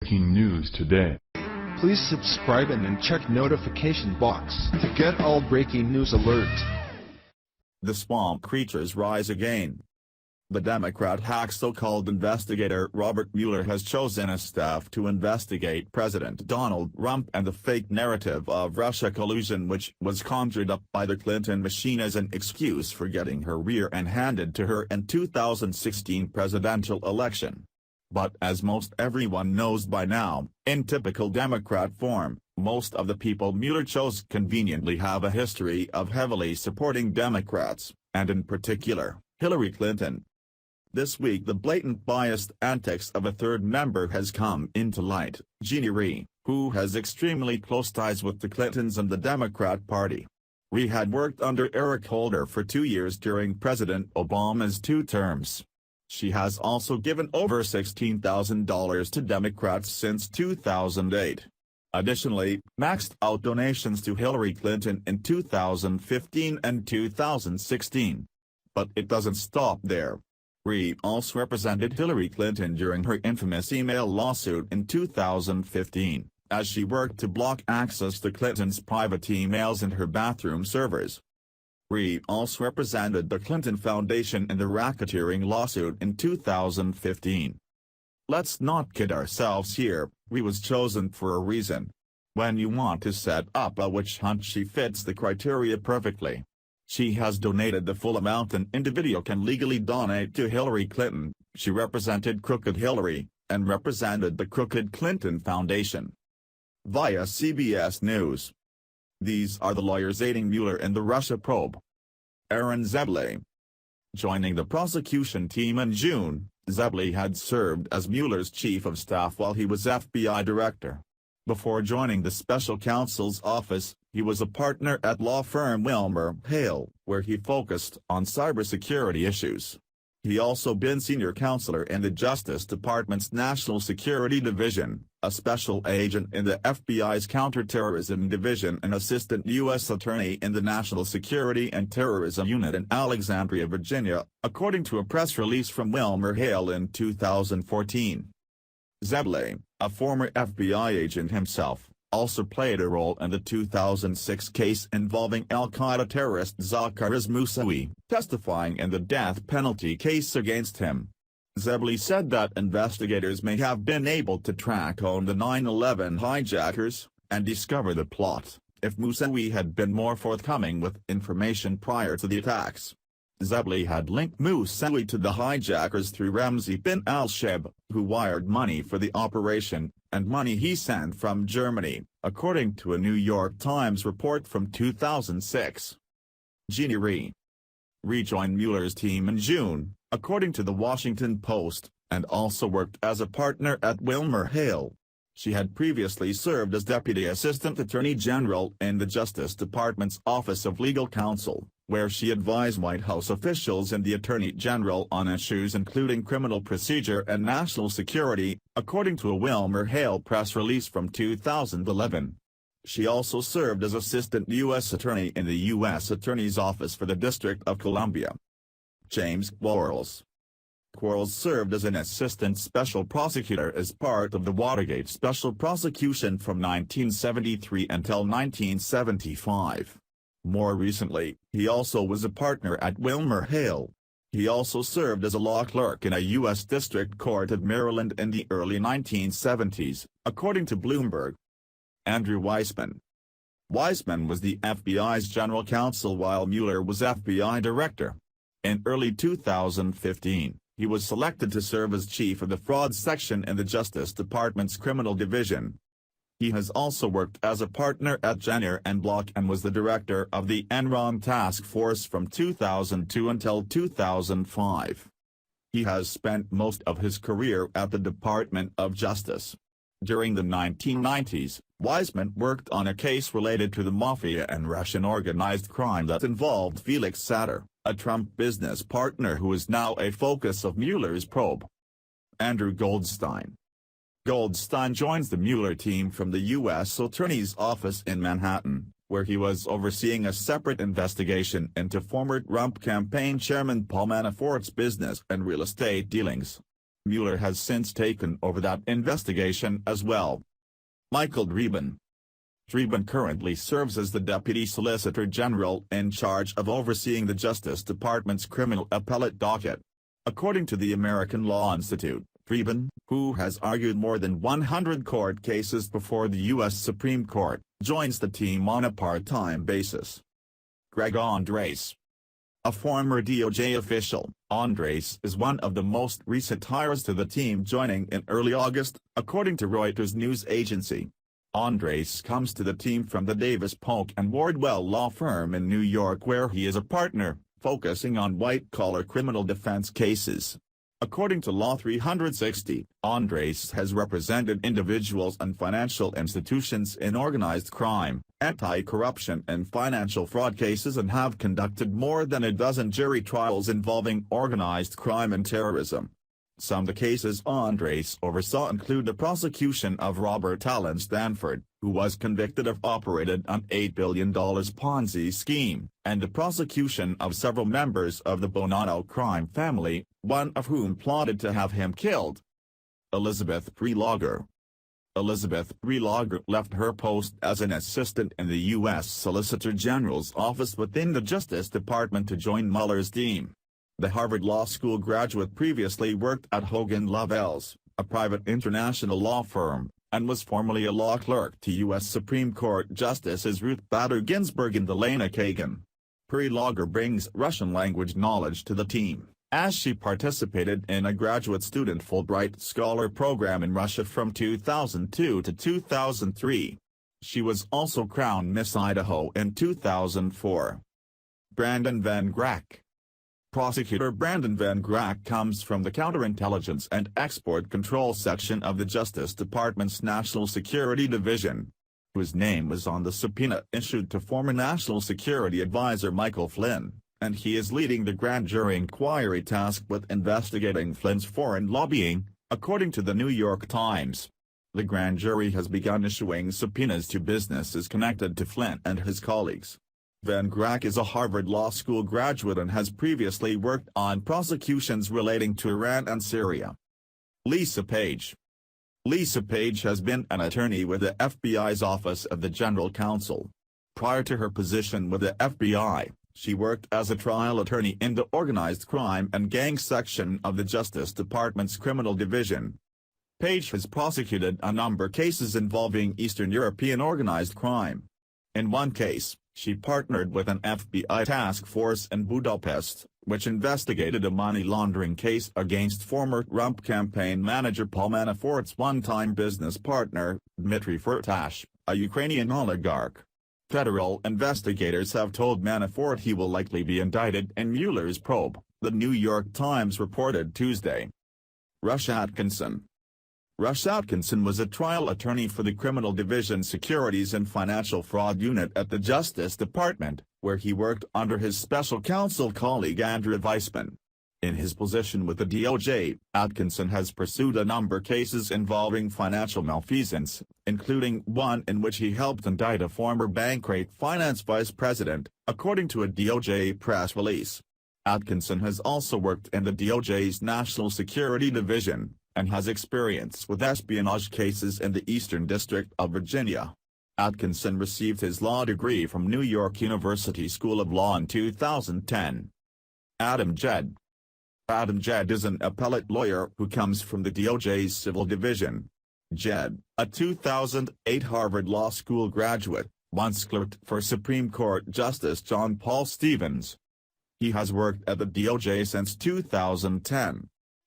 Breaking news today. Please subscribe and then check notification box to get all breaking news alerts. The swamp creatures rise again. The Democrat hack so-called investigator Robert Mueller has chosen a staff to investigate President Donald Trump and the fake narrative of Russia collusion which was conjured up by the Clinton machine as an excuse for getting her rear end handed to her in 2016 presidential election. But as most everyone knows by now, in typical Democrat form, most of the people Mueller chose conveniently have a history of heavily supporting Democrats, and in particular, Hillary Clinton. This week the blatant biased antics of a third member has come into light, Jeannie Rhee, who has extremely close ties with the Clintons and the Democrat Party. Rhee had worked under Eric Holder for 2 years during President Obama's 2 terms. She has also given over $16,000 to Democrats since 2008. Additionally, maxed out donations to Hillary Clinton in 2015 and 2016. But it doesn't stop there. Rhee also represented Hillary Clinton during her infamous email lawsuit in 2015, as she worked to block access to Clinton's private emails and her bathroom servers. Rhee also represented the Clinton Foundation in the racketeering lawsuit in 2015. Let's not kid ourselves here, Rhee was chosen for a reason. When you want to set up a witch hunt, she fits the criteria perfectly. She has donated the full amount an individual can legally donate to Hillary Clinton. She represented Crooked Hillary, and represented the Crooked Clinton Foundation. Via CBS News. These are the lawyers aiding Mueller in the Russia probe. Aaron Zebley. Joining the prosecution team in June, Zebley had served as Mueller's chief of staff while he was FBI director. Before joining the special counsel's office, he was a partner at law firm WilmerHale, where he focused on cybersecurity issues. He also been senior counselor in the Justice Department's National Security Division, a special agent in the FBI's Counterterrorism Division and assistant U.S. attorney in the National Security and Terrorism Unit in Alexandria, Virginia, according to a press release from WilmerHale in 2014. Zebley, a former FBI agent himself, also played a role in the 2006 case involving al-Qaeda terrorist Zacarias Moussaoui, testifying in the death penalty case against him. Zebley said that investigators may have been able to track down the 9/11 hijackers, and discover the plot, if Moussaoui had been more forthcoming with information prior to the attacks. Zebley had linked Moussaoui to the hijackers through Ramzi bin al-Sheb, who wired money for the operation, and money he sent from Germany, according to a New York Times report from 2006. Jeannie Rhee rejoined Mueller's team in June, according to the Washington Post, and also worked as a partner at WilmerHale. She had previously served as Deputy Assistant Attorney General in the Justice Department's Office of Legal Counsel, where she advised White House officials and the Attorney General on issues including criminal procedure and national security, according to a WilmerHale press release from 2011. She also served as Assistant U.S. Attorney in the U.S. Attorney's Office for the District of Columbia. James Quarles. Quarles served as an assistant special prosecutor as part of the Watergate special prosecution from 1973 until 1975. More recently, he also was a partner at WilmerHale. He also served as a law clerk in a U.S. District Court of Maryland in the early 1970s, according to Bloomberg. Andrew Weissman. Weissman was the FBI's general counsel while Mueller was FBI director. In early 2015, he was selected to serve as chief of the fraud section in the Justice Department's criminal division. He has also worked as a partner at Jenner & Block and was the director of the Enron Task Force from 2002 until 2005. He has spent most of his career at the Department of Justice. During the 1990s, Weissman worked on a case related to the mafia and Russian organized crime that involved Felix Sater, a Trump business partner who is now a focus of Mueller's probe. Andrew Goldstein. Goldstein joins the Mueller team from the U.S. Attorney's Office in Manhattan, where he was overseeing a separate investigation into former Trump campaign chairman Paul Manafort's business and real estate dealings. Mueller has since taken over that investigation as well. Michael Dreeben. Dreeben currently serves as the Deputy Solicitor General in charge of overseeing the Justice Department's criminal appellate docket. According to the American Law Institute, Dreeben, who has argued more than 100 court cases before the U.S. Supreme Court, joins the team on a part-time basis. Greg Andres. A former DOJ official, Andres is one of the most recent hires to the team, joining in early August, according to Reuters news agency. Andres comes to the team from the Davis Polk and Wardwell law firm in New York, where he is a partner, focusing on white-collar criminal defense cases. According to Law 360, Andres has represented individuals and financial institutions in organized crime, anti-corruption and financial fraud cases, and have conducted more than a dozen jury trials involving organized crime and terrorism. Some of the cases Andres oversaw include the prosecution of Robert Allen Stanford, who was convicted of operating an $8 billion Ponzi scheme, and the prosecution of several members of the Bonanno crime family, one of whom plotted to have him killed. Elizabeth Prelogar. Elizabeth Prelogar left her post as an assistant in the U.S. Solicitor General's office within the Justice Department to join Mueller's team. The Harvard Law School graduate previously worked at Hogan Lovells, a private international law firm, and was formerly a law clerk to U.S. Supreme Court Justices Ruth Bader Ginsburg and Elena Kagan. Prelogar brings Russian language knowledge to the team, as she participated in a graduate student Fulbright Scholar program in Russia from 2002 to 2003. She was also crowned Miss Idaho in 2004. Brandon Van Grack. Prosecutor Brandon Van Grack comes from the Counterintelligence and Export Control section of the Justice Department's National Security Division, whose name was on the subpoena issued to former National Security Advisor Michael Flynn, and he is leading the grand jury inquiry tasked with investigating Flynn's foreign lobbying, according to the New York Times. The grand jury has begun issuing subpoenas to businesses connected to Flynn and his colleagues. Van Grack is a Harvard Law School graduate and has previously worked on prosecutions relating to Iran and Syria. Lisa Page. Lisa Page has been an attorney with the FBI's Office of the General Counsel. Prior to her position with the FBI, she worked as a trial attorney in the organized crime and gang section of the Justice Department's Criminal Division. Page has prosecuted a number of cases involving Eastern European organized crime. In one case, she partnered with an FBI task force in Budapest, which investigated a money laundering case against former Trump campaign manager Paul Manafort's one-time business partner, Dmitry Firtash, a Ukrainian oligarch. Federal investigators have told Manafort he will likely be indicted in Mueller's probe, the New York Times reported Tuesday. Rush Atkinson. Rush Atkinson was a trial attorney for the Criminal Division Securities and Financial Fraud Unit at the Justice Department, where he worked under his special counsel colleague Andrew Weissman. In his position with the DOJ, Atkinson has pursued a number of cases involving financial malfeasance, including one in which he helped indict a former Bankrate finance vice president, according to a DOJ press release. Atkinson has also worked in the DOJ's National Security Division, and has experience with espionage cases in the Eastern District of Virginia. Atkinson received his law degree from New York University School of Law in 2010. Adam Jed. Adam Jed is an appellate lawyer who comes from the DOJ's Civil Division. Jed, a 2008 Harvard Law School graduate, once clerked for Supreme Court Justice John Paul Stevens. He has worked at the DOJ since 2010.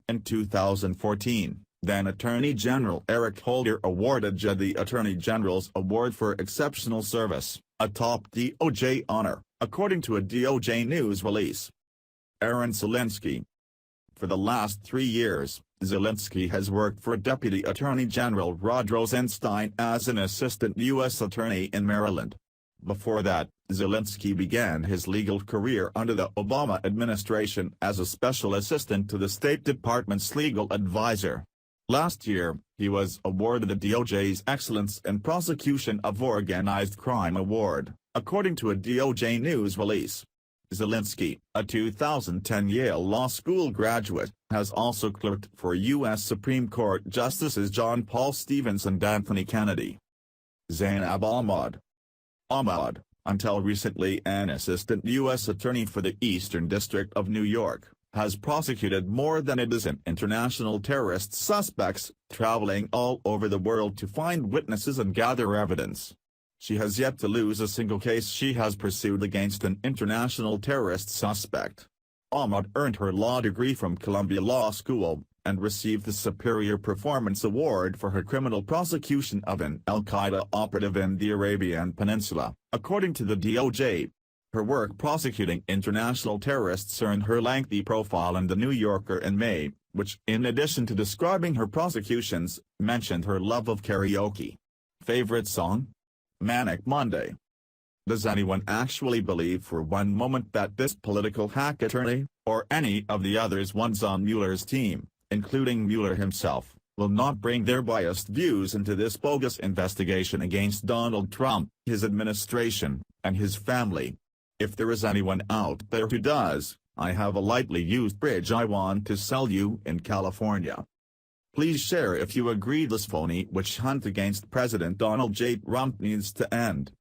In 2014, then Attorney General Eric Holder awarded Jed the Attorney General's Award for Exceptional Service, a top DOJ honor, according to a DOJ news release. Aaron Zelinsky. For the last 3 years, Zelinsky has worked for Deputy Attorney General Rod Rosenstein as an assistant U.S. attorney in Maryland. Before that, Zelinsky began his legal career under the Obama administration as a special assistant to the State Department's legal advisor. Last year, he was awarded the DOJ's Excellence in Prosecution of Organized Crime Award, according to a DOJ news release. Zelensky, a 2010 Yale Law School graduate, has also clerked for U.S. Supreme Court Justices John Paul Stevens and Anthony Kennedy. Zainab Ahmad, until recently an assistant U.S. attorney for the Eastern District of New York, has prosecuted more than a dozen international terrorist suspects, traveling all over the world to find witnesses and gather evidence. She has yet to lose a single case she has pursued against an international terrorist suspect. Ahmad earned her law degree from Columbia Law School, and received the Superior Performance Award for her criminal prosecution of an al-Qaeda operative in the Arabian Peninsula, according to the DOJ. Her work prosecuting international terrorists earned her lengthy profile in The New Yorker in May, which, in addition to describing her prosecutions, mentioned her love of karaoke. Favorite song? Manic Monday. Does anyone actually believe for one moment that this political hack attorney, or any of the others ones on Mueller's team, including Mueller himself, will not bring their biased views into this bogus investigation against Donald Trump, his administration, and his family? If there is anyone out there who does, I have a lightly used bridge I want to sell you in California. Please share if you agree this phony witch hunt against President Donald J. Trump needs to end.